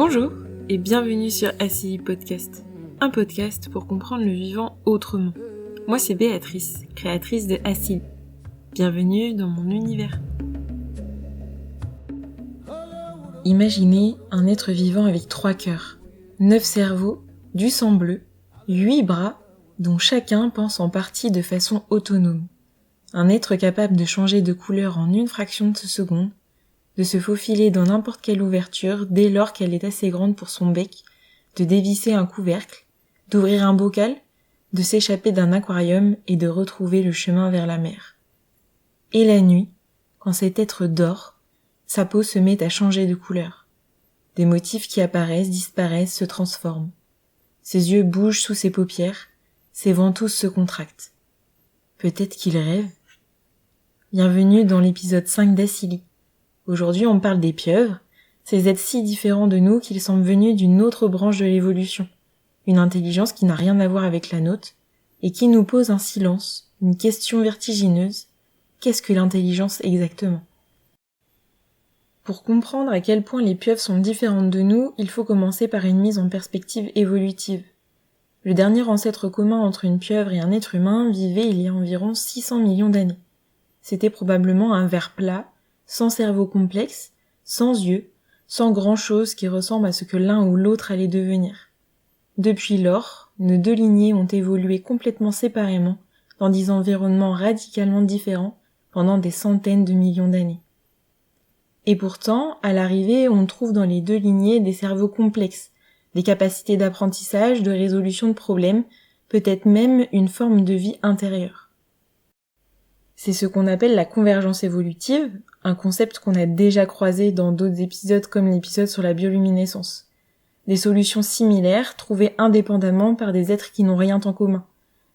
Bonjour et bienvenue sur ACI Podcast, un podcast pour comprendre le vivant autrement. Moi c'est Béatrice, créatrice de ACI. Bienvenue dans mon univers. Imaginez un être vivant avec 3 cœurs, 9 cerveaux, du sang bleu, 8 bras, dont chacun pense en partie de façon autonome. Un être capable de changer de couleur en une fraction de seconde, de se faufiler dans n'importe quelle ouverture dès lors qu'elle est assez grande pour son bec, de dévisser un couvercle, d'ouvrir un bocal, de s'échapper d'un aquarium et de retrouver le chemin vers la mer. Et la nuit, quand cet être dort, sa peau se met à changer de couleur. Des motifs qui apparaissent, disparaissent, se transforment. Ses yeux bougent sous ses paupières, ses ventouses se contractent. Peut-être qu'il rêve. Bienvenue dans l'épisode 5 d'Acili. Aujourd'hui, on parle des pieuvres, ces êtres si différents de nous qu'ils semblent venus d'une autre branche de l'évolution, une intelligence qui n'a rien à voir avec la nôtre, et qui nous pose un silence, une question vertigineuse. Qu'est-ce que l'intelligence exactement ? Pour comprendre à quel point les pieuvres sont différentes de nous, il faut commencer par une mise en perspective évolutive. Le dernier ancêtre commun entre une pieuvre et un être humain vivait il y a environ 600 millions d'années. C'était probablement un ver plat, sans cerveau complexe, sans yeux, sans grand-chose qui ressemble à ce que l'un ou l'autre allait devenir. Depuis lors, nos deux lignées ont évolué complètement séparément, dans des environnements radicalement différents, pendant des centaines de millions d'années. Et pourtant, à l'arrivée, on trouve dans les deux lignées des cerveaux complexes, des capacités d'apprentissage, de résolution de problèmes, peut-être même une forme de vie intérieure. C'est ce qu'on appelle la convergence évolutive, un concept qu'on a déjà croisé dans d'autres épisodes comme l'épisode sur la bioluminescence. Des solutions similaires trouvées indépendamment par des êtres qui n'ont rien en commun,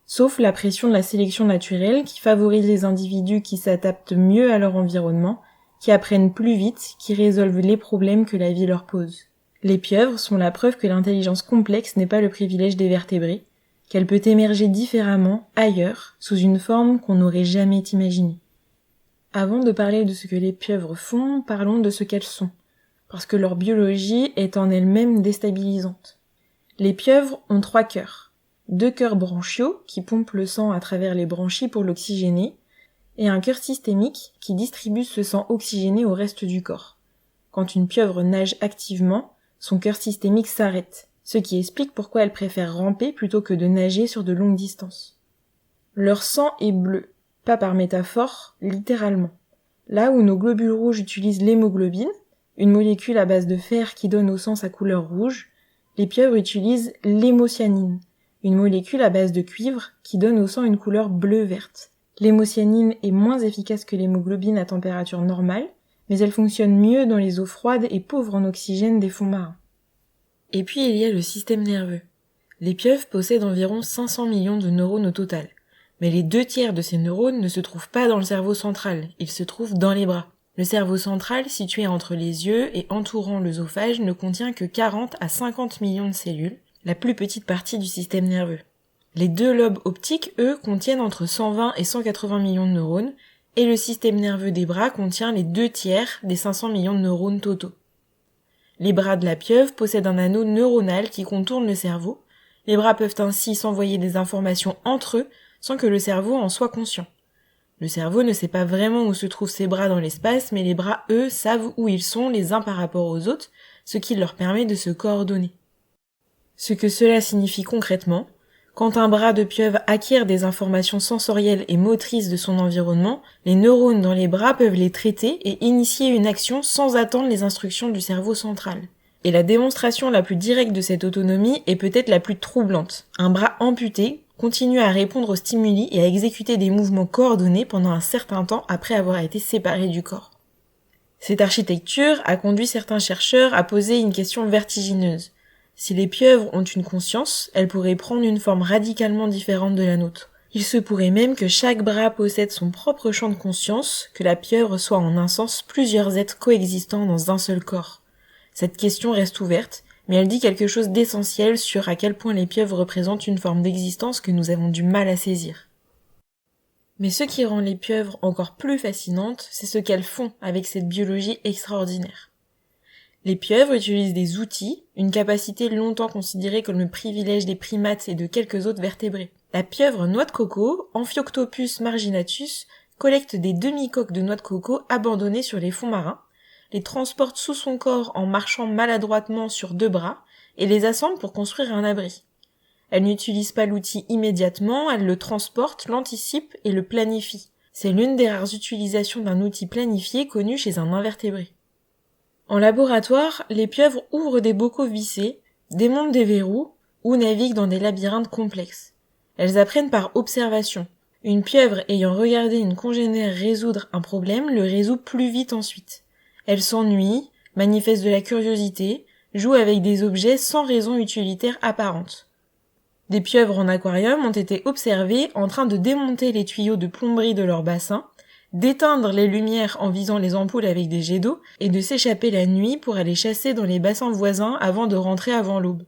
sauf la pression de la sélection naturelle qui favorise les individus qui s'adaptent mieux à leur environnement, qui apprennent plus vite, qui résolvent les problèmes que la vie leur pose. Les pieuvres sont la preuve que l'intelligence complexe n'est pas le privilège des vertébrés, qu'elle peut émerger différemment, ailleurs, sous une forme qu'on n'aurait jamais imaginée. Avant de parler de ce que les pieuvres font, parlons de ce qu'elles sont, parce que leur biologie est en elle-même déstabilisante. Les pieuvres ont 3 cœurs. 2 cœurs branchiaux, qui pompent le sang à travers les branchies pour l'oxygéner, et un cœur systémique qui distribue ce sang oxygéné au reste du corps. Quand une pieuvre nage activement, son cœur systémique s'arrête, ce qui explique pourquoi elle préfère ramper plutôt que de nager sur de longues distances. Leur sang est bleu, pas par métaphore, littéralement. Là où nos globules rouges utilisent l'hémoglobine, une molécule à base de fer qui donne au sang sa couleur rouge, les pieuvres utilisent l'hémocyanine, une molécule à base de cuivre qui donne au sang une couleur bleu-verte. L'hémocyanine est moins efficace que l'hémoglobine à température normale, mais elle fonctionne mieux dans les eaux froides et pauvres en oxygène des fonds marins. Et puis il y a le système nerveux. Les pieuvres possèdent environ 500 millions de neurones au total, mais les 2/3 de ces neurones ne se trouvent pas dans le cerveau central, ils se trouvent dans les bras. Le cerveau central, situé entre les yeux et entourant l'œsophage, ne contient que 40 à 50 millions de cellules, la plus petite partie du système nerveux. Les 2 lobes optiques, eux, contiennent entre 120 et 180 millions de neurones, et le système nerveux des bras contient les 2/3 des 500 millions de neurones totaux. Les bras de la pieuvre possèdent un anneau neuronal qui contourne le cerveau. Les bras peuvent ainsi s'envoyer des informations entre eux sans que le cerveau en soit conscient. Le cerveau ne sait pas vraiment où se trouvent ses bras dans l'espace, mais les bras, eux, savent où ils sont les uns par rapport aux autres, ce qui leur permet de se coordonner. Ce que cela signifie concrètement, quand un bras de pieuvre acquiert des informations sensorielles et motrices de son environnement, les neurones dans les bras peuvent les traiter et initier une action sans attendre les instructions du cerveau central. Et la démonstration la plus directe de cette autonomie est peut-être la plus troublante. Un bras amputé continue à répondre aux stimuli et à exécuter des mouvements coordonnés pendant un certain temps après avoir été séparé du corps. Cette architecture a conduit certains chercheurs à poser une question vertigineuse. Si les pieuvres ont une conscience, elles pourraient prendre une forme radicalement différente de la nôtre. Il se pourrait même que chaque bras possède son propre champ de conscience, que la pieuvre soit en un sens plusieurs êtres coexistants dans un seul corps. Cette question reste ouverte, mais elle dit quelque chose d'essentiel sur à quel point les pieuvres représentent une forme d'existence que nous avons du mal à saisir. Mais ce qui rend les pieuvres encore plus fascinantes, c'est ce qu'elles font avec cette biologie extraordinaire. Les pieuvres utilisent des outils, une capacité longtemps considérée comme le privilège des primates et de quelques autres vertébrés. La pieuvre noix de coco, Amphioctopus marginatus, collecte des demi-coques de noix de coco abandonnées sur les fonds marins, les transporte sous son corps en marchant maladroitement sur 2 bras et les assemble pour construire un abri. Elle n'utilise pas l'outil immédiatement, elle le transporte, l'anticipe et le planifie. C'est l'une des rares utilisations d'un outil planifié connu chez un invertébré. En laboratoire, les pieuvres ouvrent des bocaux vissés, démontent des verrous ou naviguent dans des labyrinthes complexes. Elles apprennent par observation. Une pieuvre ayant regardé une congénère résoudre un problème le résout plus vite ensuite. Elle s'ennuie, manifeste de la curiosité, joue avec des objets sans raison utilitaire apparente. Des pieuvres en aquarium ont été observées en train de démonter les tuyaux de plomberie de leur bassin, d'éteindre les lumières en visant les ampoules avec des jets d'eau et de s'échapper la nuit pour aller chasser dans les bassins voisins avant de rentrer avant l'aube.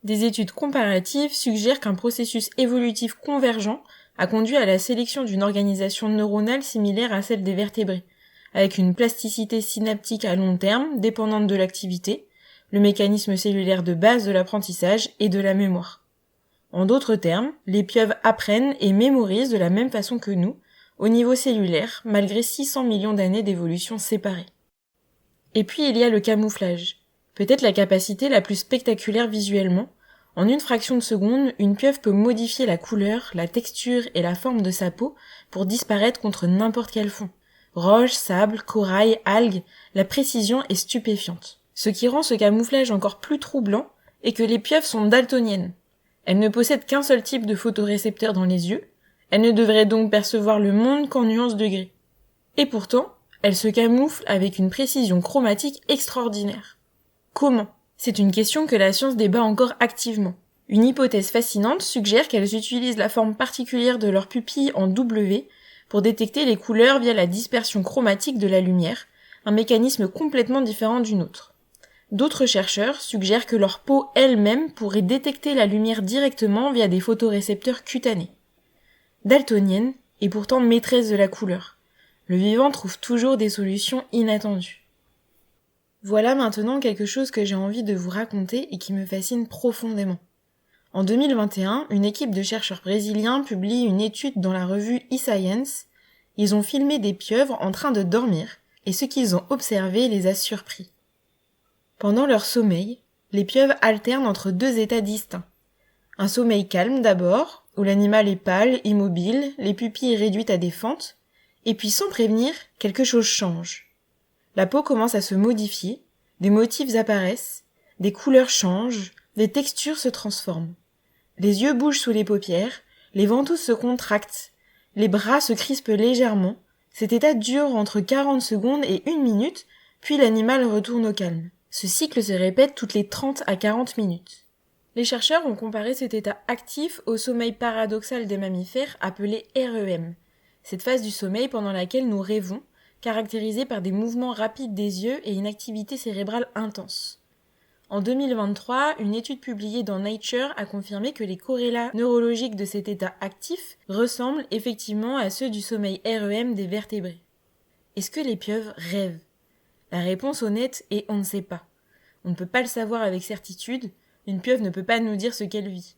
Des études comparatives suggèrent qu'un processus évolutif convergent a conduit à la sélection d'une organisation neuronale similaire à celle des vertébrés, avec une plasticité synaptique à long terme dépendante de l'activité, le mécanisme cellulaire de base de l'apprentissage et de la mémoire. En d'autres termes, les pieuvres apprennent et mémorisent de la même façon que nous, au niveau cellulaire, malgré 600 millions d'années d'évolution séparées. Et puis il y a le camouflage, peut-être la capacité la plus spectaculaire visuellement. En une fraction de seconde, une pieuvre peut modifier la couleur, la texture et la forme de sa peau pour disparaître contre n'importe quel fond. Roches, sable, corail, algues, la précision est stupéfiante. Ce qui rend ce camouflage encore plus troublant est que les pieuvres sont daltoniennes. Elles ne possèdent qu'un seul type de photorécepteur dans les yeux, elles ne devraient donc percevoir le monde qu'en nuances de gris. Et pourtant, elles se camouflent avec une précision chromatique extraordinaire. Comment ? C'est une question que la science débat encore activement. Une hypothèse fascinante suggère qu'elles utilisent la forme particulière de leurs pupilles en W pour détecter les couleurs via la dispersion chromatique de la lumière, un mécanisme complètement différent du nôtre. D'autres chercheurs suggèrent que leur peau elle-même pourrait détecter la lumière directement via des photorécepteurs cutanés. Daltonienne et pourtant maîtresse de la couleur, le vivant trouve toujours des solutions inattendues. Voilà maintenant quelque chose que j'ai envie de vous raconter et qui me fascine profondément. En 2021, une équipe de chercheurs brésiliens publie une étude dans la revue eScience. Ils ont filmé des pieuvres en train de dormir et ce qu'ils ont observé les a surpris. Pendant leur sommeil, les pieuvres alternent entre 2 états distincts. Un sommeil calme d'abord, où l'animal est pâle, immobile, les pupilles réduites à des fentes, et puis sans prévenir, quelque chose change. La peau commence à se modifier, des motifs apparaissent, des couleurs changent, des textures se transforment. Les yeux bougent sous les paupières, les ventouses se contractent, les bras se crispent légèrement, cet état dure entre 40 secondes et 1 minute, puis l'animal retourne au calme. Ce cycle se répète toutes les 30 à 40 minutes. Les chercheurs ont comparé cet état actif au sommeil paradoxal des mammifères appelé REM, cette phase du sommeil pendant laquelle nous rêvons, caractérisée par des mouvements rapides des yeux et une activité cérébrale intense. En 2023, une étude publiée dans Nature a confirmé que les corrélats neurologiques de cet état actif ressemblent effectivement à ceux du sommeil REM des vertébrés. Est-ce que les pieuvres rêvent ? La réponse honnête est on ne sait pas. On ne peut pas le savoir avec certitude, une pieuvre ne peut pas nous dire ce qu'elle vit.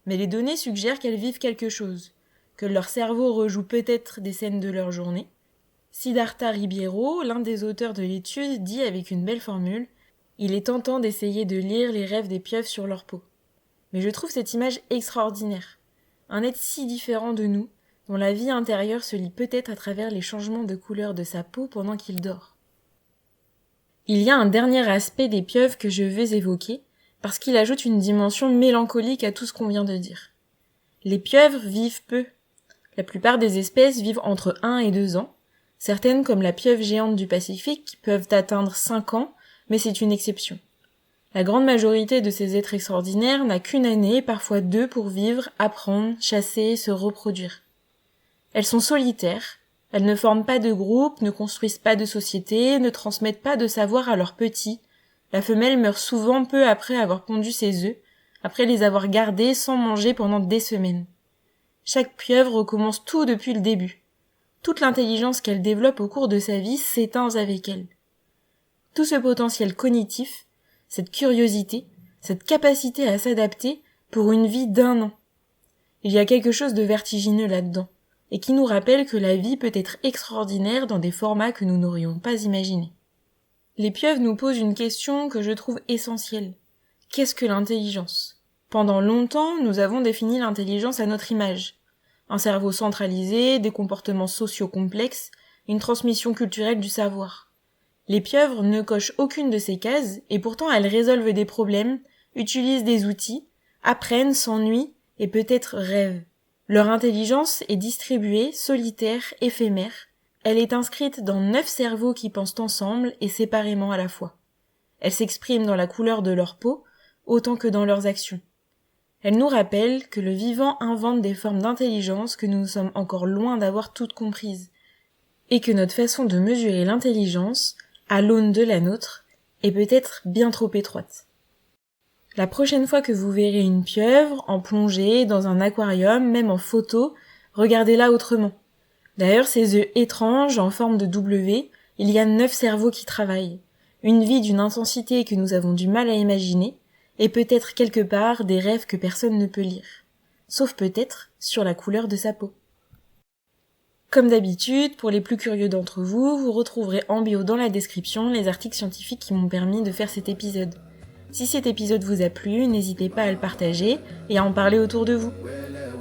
Mais les données suggèrent qu'elles vivent quelque chose, que leur cerveau rejoue peut-être des scènes de leur journée. Siddhartha Ribeiro, l'un des auteurs de l'étude, dit avec une belle formule « Il est tentant d'essayer de lire les rêves des pieuvres sur leur peau. » Mais je trouve cette image extraordinaire. Un être si différent de nous, dont la vie intérieure se lit peut-être à travers les changements de couleur de sa peau pendant qu'il dort. Il y a un dernier aspect des pieuvres que je veux évoquer, parce qu'il ajoute une dimension mélancolique à tout ce qu'on vient de dire. Les pieuvres vivent peu. La plupart des espèces vivent entre 1 et 2 ans. Certaines, comme la pieuvre géante du Pacifique, peuvent atteindre 5 ans, mais c'est une exception. La grande majorité de ces êtres extraordinaires n'a qu'une année, parfois 2, pour vivre, apprendre, chasser, se reproduire. Elles sont solitaires. Elles ne forment pas de groupe, ne construisent pas de société, ne transmettent pas de savoir à leurs petits. La femelle meurt souvent peu après avoir pondu ses œufs, après les avoir gardés sans manger pendant des semaines. Chaque pieuvre recommence tout depuis le début. Toute l'intelligence qu'elle développe au cours de sa vie s'éteint avec elle. Tout ce potentiel cognitif, cette curiosité, cette capacité à s'adapter pour une vie d'1 an. Il y a quelque chose de vertigineux là-dedans, et qui nous rappelle que la vie peut être extraordinaire dans des formats que nous n'aurions pas imaginés. Les pieuvres nous posent une question que je trouve essentielle. Qu'est-ce que l'intelligence ? Pendant longtemps, nous avons défini l'intelligence à notre image. Un cerveau centralisé, des comportements sociaux complexes, une transmission culturelle du savoir. Les pieuvres ne cochent aucune de ces cases, et pourtant elles résolvent des problèmes, utilisent des outils, apprennent, s'ennuient, et peut-être rêvent. Leur intelligence est distribuée, solitaire, éphémère. Elle est inscrite dans 9 cerveaux qui pensent ensemble et séparément à la fois. Elle s'exprime dans la couleur de leur peau, autant que dans leurs actions. Elle nous rappelle que le vivant invente des formes d'intelligence que nous sommes encore loin d'avoir toutes comprises, et que notre façon de mesurer l'intelligence, à l'aune de la nôtre, est peut-être bien trop étroite. La prochaine fois que vous verrez une pieuvre, en plongée, dans un aquarium, même en photo, regardez-la autrement. Derrière ces yeux étranges, en forme de W, il y a 9 cerveaux qui travaillent. Une vie d'une intensité que nous avons du mal à imaginer, et peut-être quelque part des rêves que personne ne peut lire. Sauf peut-être sur la couleur de sa peau. Comme d'habitude, pour les plus curieux d'entre vous, vous retrouverez en bio dans la description les articles scientifiques qui m'ont permis de faire cet épisode. Si cet épisode vous a plu, n'hésitez pas à le partager et à en parler autour de vous.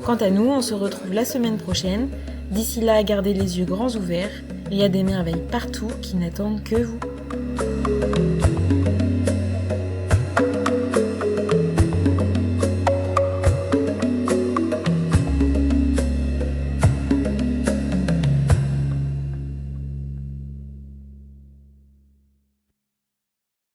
Quant à nous, on se retrouve la semaine prochaine. D'ici là, gardez les yeux grands ouverts. Il y a des merveilles partout qui n'attendent que vous.